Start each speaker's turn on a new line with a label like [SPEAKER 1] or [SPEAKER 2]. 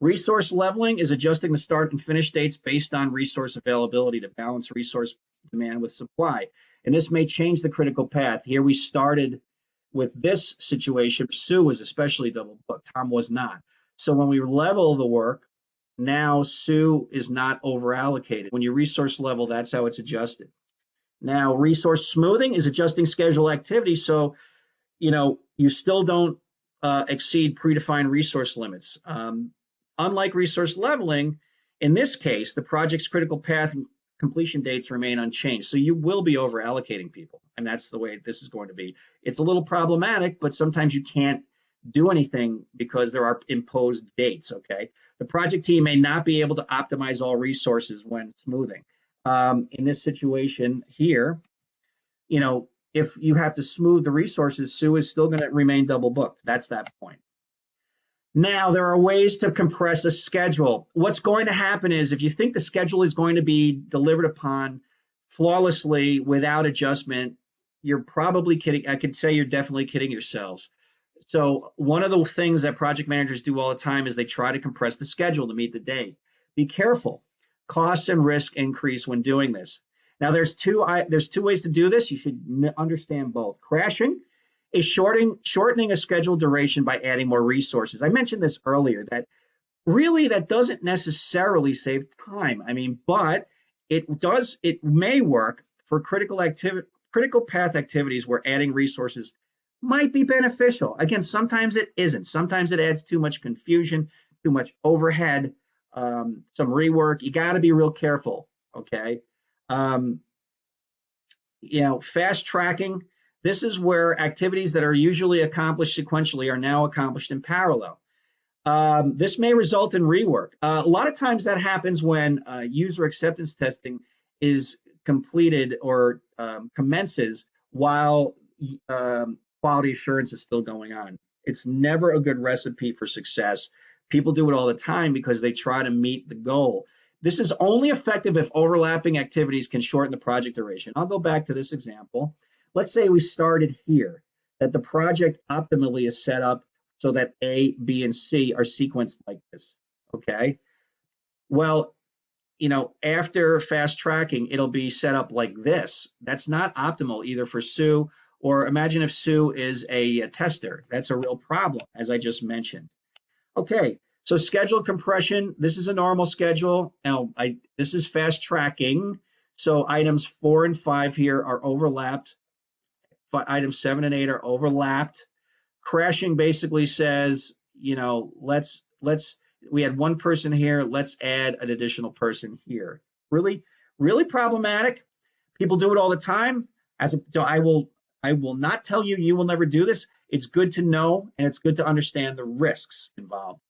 [SPEAKER 1] Resource leveling is adjusting the start and finish dates based on resource availability to balance resource demand with supply. And this may change the critical path. Here we started with this situation. Sue was especially double booked. Tom was not. So when we level the work, now Sue is not over allocated. When you resource level, that's how it's adjusted. Now, resource smoothing is adjusting schedule activity so you still don't exceed predefined resource limits. Unlike resource leveling, in this case, the project's critical path and completion dates remain unchanged. So you will be over allocating people, and that's the way this is going to be. It's a little problematic, but sometimes you can't do anything because there are imposed dates, okay? The project team may not be able to optimize all resources when smoothing. In this situation here, if you have to smooth the resources, Sue is still going to remain double booked. That's that point. Now, there are ways to compress a schedule. What's going to happen is if you think the schedule is going to be delivered upon flawlessly without adjustment, you're probably kidding. I could say you're definitely kidding yourselves. So one of the things that project managers do all the time is they try to compress the schedule to meet the date. Be careful. Costs and risk increase when doing this. Now, there's two ways to do this. You should understand both. Crashing is shortening a schedule duration by adding more resources. I mentioned this earlier, that really that doesn't necessarily save time. But it may work for critical path activities where adding resources might be beneficial. Again, sometimes it isn't. Sometimes it adds too much confusion, too much overhead, some rework. You got to be real careful, okay? Fast tracking. This is where activities that are usually accomplished sequentially are now accomplished in parallel. This may result in rework. A lot of times that happens when user acceptance testing is completed or commences while quality assurance is still going on. It's never a good recipe for success. People do it all the time because they try to meet the goal. This is only effective if overlapping activities can shorten the project duration. I'll go back to this example. Let's say we started here, that the project optimally is set up so that A, B, and C are sequenced like this, okay? Well, after fast tracking, it'll be set up like this. That's not optimal either for Sue, or imagine if Sue is a tester. That's a real problem, as I just mentioned. Okay, so schedule compression, this is a normal schedule. Now, this is fast tracking. So items 4 and 5 here are overlapped. Items 7 and 8 are overlapped. Crashing basically says, we had one person here, let's add an additional person here. Really, really problematic. People do it all the time. I will not tell you will never do this. It's good to know, and it's good to understand the risks involved.